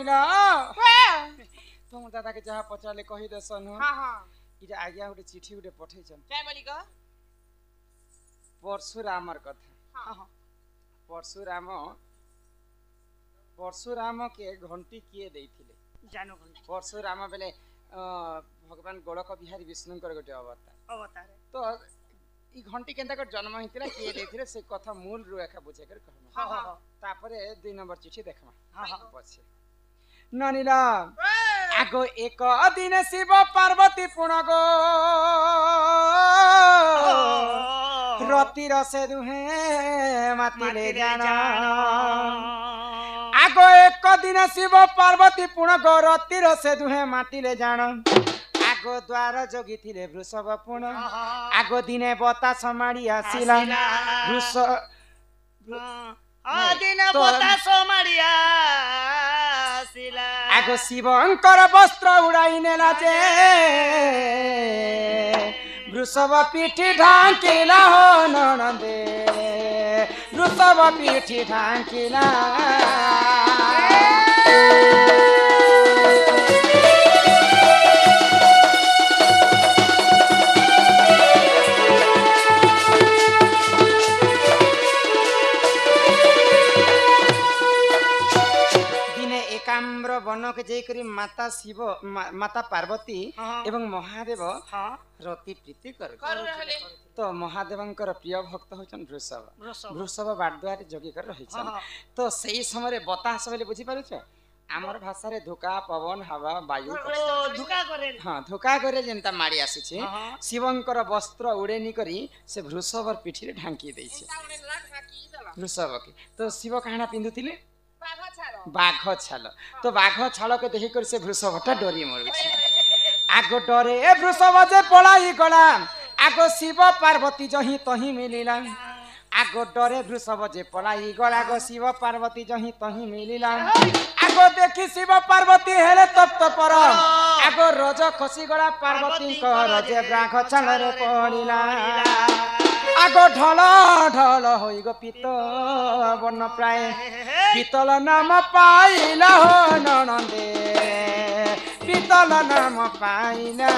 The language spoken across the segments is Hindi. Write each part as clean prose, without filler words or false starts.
ननिला तुम दादा के जहाँ पचाले कही देसन हां हां इटा आज्ञा गोटे चिठी गोटे पठेछन काय बोली ग परशुरामर कथा हां हां परशुराम के घंटी किए देथिले जानो घंटी परशुराम बेले भगवान गोलक बिहारी विष्णुकर गोटे अवतार तो ई घंटी केनता कर जन्म हितला किए देथिले से कथा मूल रुएखा बुझे कर कहमा हां हां तापरे 2 नंबर चिठी देखमा हां हां पछे ननिला आगो एक दिन शिव पार्वती पुणगो रतिर से दुहे मातिले जाना आगो एक दिन शिव पार्वती पुणगो रतिर से दुहे मातिले जाना आगो द्वार जोगी थिले वृषभ पुण आगो दिने बता समाड़ी आसिला वृष दिने बता समाड़ी आसिला आगो शिवंकर वस्त्र उड़ाई नेला जे वृषभ पीठी ढांकिला हो ननदे वृषभ पीठी ढांकिला एकाम्र वन के जेकरी माता शिव माता पार्वती एवं महादेव रति प्रीति कर तो महादेवंकर प्रिय भक्त होचन वृषभ वृषभ बारद्वार जोगी कर रहिछन तो सही समय बतास बोले बुझी पारुछ आमर भाषा रे धोका पवन हवा वायु धोका करे हां धोका करे जेंता मारी आसी शिवंकर वस्त्र उड़ेनी करी से वृषभर पिठी रे ढांकी दै छे वृषभ के तो शिव कहाना पिंदुतिले बाघ छाल तो बाघ छाल के देखि कर से वृषभटा डरी मर आगो डरे ए वृषभ जे पलाई गला आगो शिव पार्वती जही तही मिलिला आगो डरे वृषभ जे पलाई गला आगो शिव पार्वती जही तही मिलिला आगो देखि शिव पार्वती हेले तप्त पर आगो रज खसी गला पार्वती को रजे बाघ छाल रे पड़िला आगो ढल ढल होई गो पित बन प्राय पितल नाम पाइला हो ननदे पितल नाम पाइला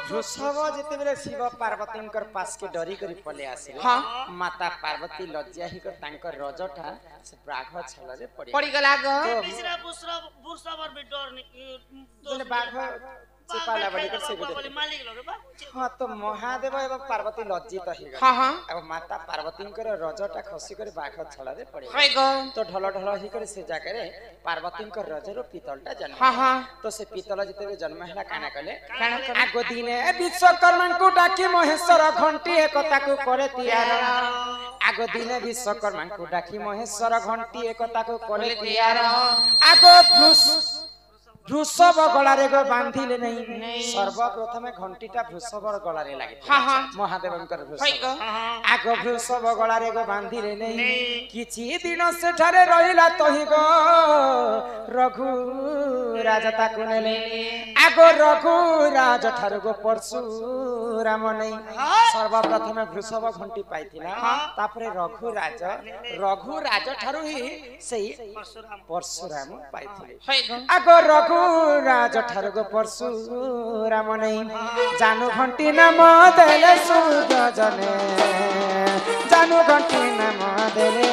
वृषभ जेते बेले शिव पार्वती पास के डरी करी पले आसिले हां माता पार्वती लज्जा ही कर तांकर रजटा से बाघ छल रे पड़ी गला ग बिसरा वृषभ भी डर तो बाघ चिपाला बड़ी कर से बोले मालिक लो रे बा हां तो महादेव एवं पार्वती लज्जित ही गला हां अब माता पार्वती रजटा खसी कर बाघ छल रे पड़ी तो ढल ढल ही कर से जाके रे पार्वती रजरो पितलटा जन्म हां तो से पितल जेते जन्म हला काना कले आगो दिने विश्वकर्मा को डाकी महेश्वर घंटी एकता को करे तियार आगो दिने विश्वकर्मा को डाकी महेश्वर घंटी एकता को करे तियार आगो वृषभ गलारे गो बांधिले नहीं सर्वप्रथम घंटीटा वृषभ गलारे लागे महादेवंकर वृषभ आगो वृषभ गलारे गो बांधिले नहीं किछि दिन सेठारे रहिला तहि गो रघु राजा ताकु नेले आगो रघु राजा ठारु गो परशुराम नहीं सर्वप्रथम वृषभ घंटी पाइथिला तापरे रघु राजा ठारु ही सेही परशुराम पाइथिले आगो रघु राज ठार गो परशुराम नहीं जानू घंटी नाम देले सुजने जानू घंटी नाम देले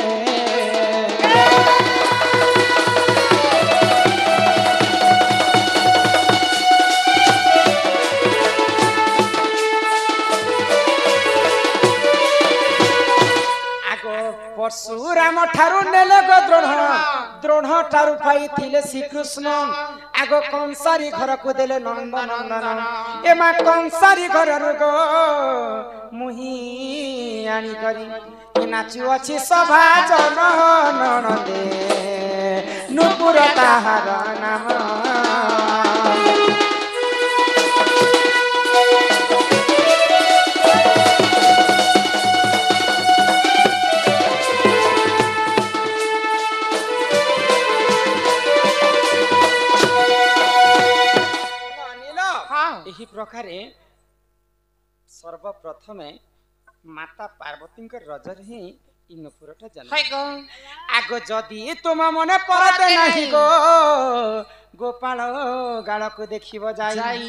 परशुराम ठारू नेले गो द्रोण ठारू पाई थिले श्रीकृष्ण आगो कंसारी घर को देले नंद नंदन एमा कंसारी घर गो मुही आनी करी नाचु अछि सभा जन ननदे नुपुर ताहार नाम ଏହି ପ୍ରକାରେ ସର୍ବପ୍ରଥମେ ମାତା ପାର୍ବତୀଙ୍କ ରଜରେ ହିଁ ଇ ନୁପୁରଟା ଜନ୍ମ। ଆଗ ଯଦି ତୁମ ମନେ ପରତେ ନାହିଁ ଗୋ ଗୋପାଳ ଗାଳକୁ ଦେଖିବ ଯାଇ।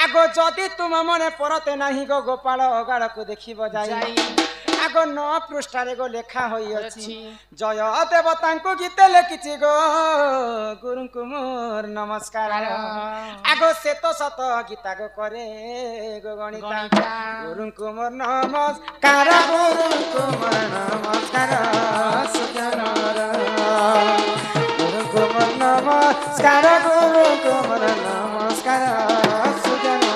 ଆଗ ଯଦି ତୁମ ମନେ ପରତେ ନାହିଁ ଗୋ ଗୋପାଳ ଗାଳକୁ ଦେଖିବ ଯାଇ। ଆଗ 9 ପୃଷ୍ଠାରେ ଗୋ ଲେଖା ହୋଇଅଛି ଜୟ ଦେବତାଙ୍କୁ ଗୀତେ ଲେଖିଛି ଗୋ ଗୁରୁଙ୍କୁ ମୋର ନମସ୍କାର। ଆଗ ସେ ତ ସତ ଗୀତା ଗୋ କରେ ଗୋ ଗଣିତା ଗୁରୁଙ୍କୁ ମୋର ନମସ୍କାର ଗୁରୁଙ୍କୁ ମୋର ନମସ୍କାର ସୁଜନର ଗୁରୁଙ୍କୁ ମୋର ନମସ୍କାର ଗୁରୁଙ୍କୁ ମୋର ନମସ୍କାର ସୁଜନର।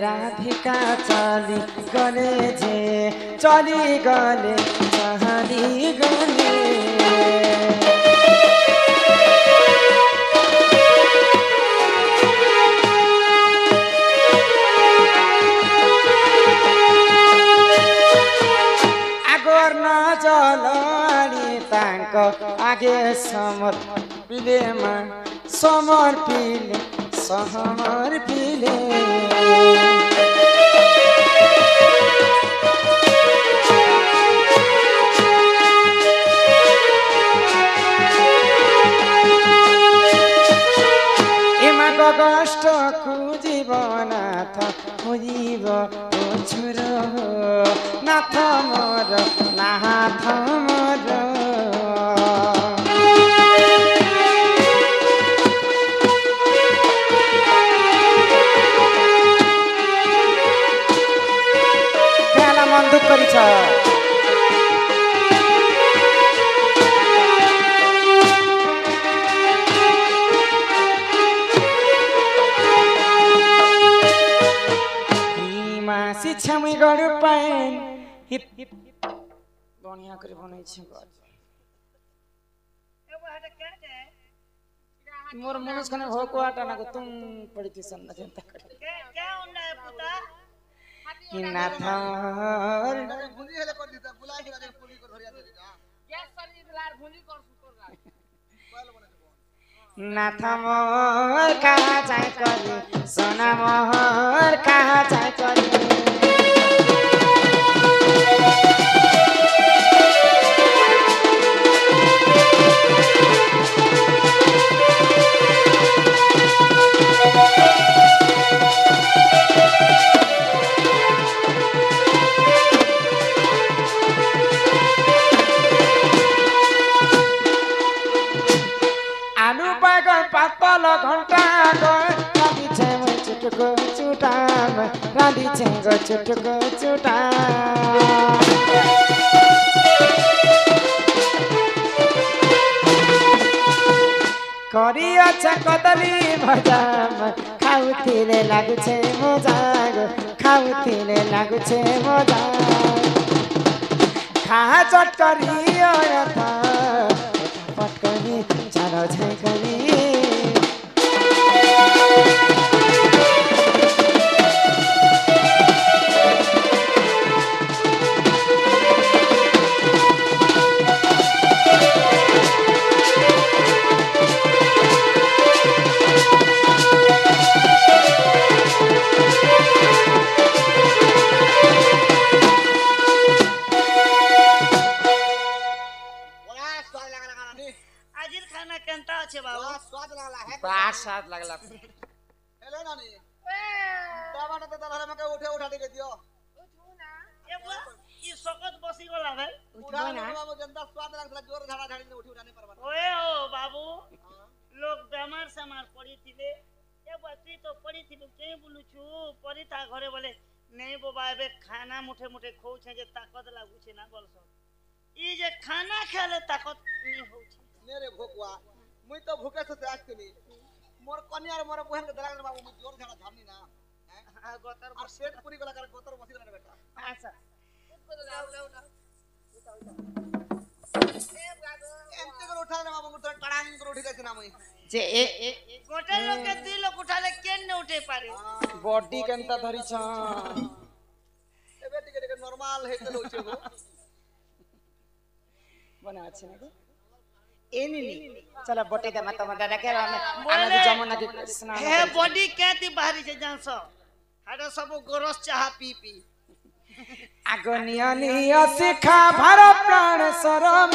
राधिका चली गले जे चली गले चली गले। आगोर न जलानी तांक आगे समर पिले मा समर पिले सहमर पिले। कष्ट खुजिब नाथ खुजिब छोर नाथ मोर नाथ मोर। त्याला मन दुख करिछ छमी गरु पाइन हिप हिप बढ़िया करे बनै छै घर। मोर मनुष्य कने भोको आटा ना को तुम पड़ी थी सन जनता करे क्या होना है पुता नाथर भुंजी हेले कर दीता बुला के राजा पुली को धरिया दे जा गैस सरी दिलार भुंजी कर सुतर गा कोयल बने नाथ मोर कहाँ जाय करी सोना मोर कहाँ जाय करी। पातल घंटा राधी छे चुटको चुटाम राधी छे चुटको चुटाम। करी अच्छा कदली भजाम खाउथिले लागुछे मजा खाउथिले लागुछे मजा खा चट करी था पटकनी चालो छै करी। स्वाद लगला हेलो नानी दावाटा त तलहरे मके उठा दे दियो उठू ना ए बुआ ई सकत बसी गला भाई उठा ना बाबू जनता स्वाद लागला जोर झाड़ा झाड़ी उठी उठा नहीं परबा ओए ओ बाबू लोग बेमार समार पड़ी थिले ए बुआ तू तो पड़ी थिलु के बोलु छु पड़ी ता घरे बोले नहीं बाबा एबे खाना मुठे मुठे खाउ छे जे ताकत लागु छे ना बोलसो ई जे खाना खेले ताकत नहीं होउ छे নে রে ভোকুয়া মুই তো ভুকে সতে আসছিনি মোর কন্যার মোর বহেন কে দলাল বাবু মুই জোর ঝাড়া ঝাড়নি না হ্যাঁ গতর আর পেট পুরি গলা করে গতর বসি গলা বেটা আচ্ছা এমতে করে উঠালে বাবু মুই তো টাড়াং করে উঠি যাচ্ছি না মুই যে গোটে লোকে দুই লোক উঠালে কেন না উঠে পারে বডি কেনতা ধরিছ এবে টিকে টিকে নরমাল হেতে লউছে গো বনা আছে নাকি এনিনি চলো বটি দে মত মত ডাকে আমি যমুনা কি স্নান হে বডি কেতি বাহারি से जानस हाडो सब गोरस चाहा पी पी আগনিয়া শিখা ভার প্রাণ শরম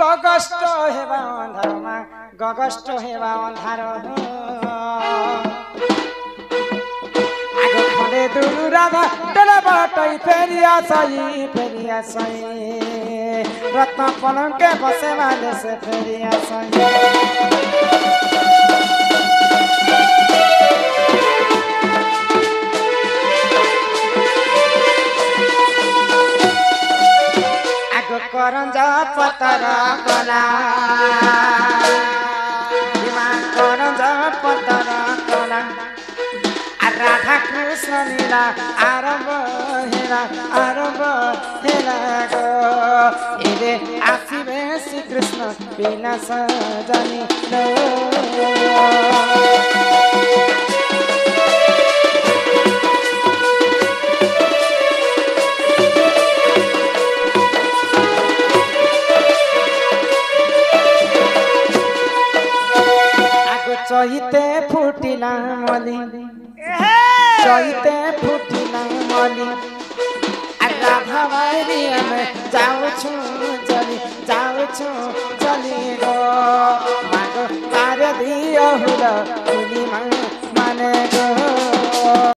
গগষ্ট হেবা অন্ধারমা গগষ্ট হেবা অন্ধার আগ খলে দুরু রাধা ডলা বাটাই ফেরিয়া সাই রত্ন পলঙ্কে বসে বালে সে ফেরিয়া সাই করঞ্জ পতর কলা করঞ্জ পতর কলা আর রাধা কৃষ্ণ লীলা আরম্ভ হেলা গো এরে আসিবে শ্রীকৃষ্ণ বিনা সজনি চহিতে ফুটিলা মলি চহিতে ফুটিলা মলি রাধা বাইরি আমি যাউছু চলি গো মাগো তার দিও হুল তুলি মা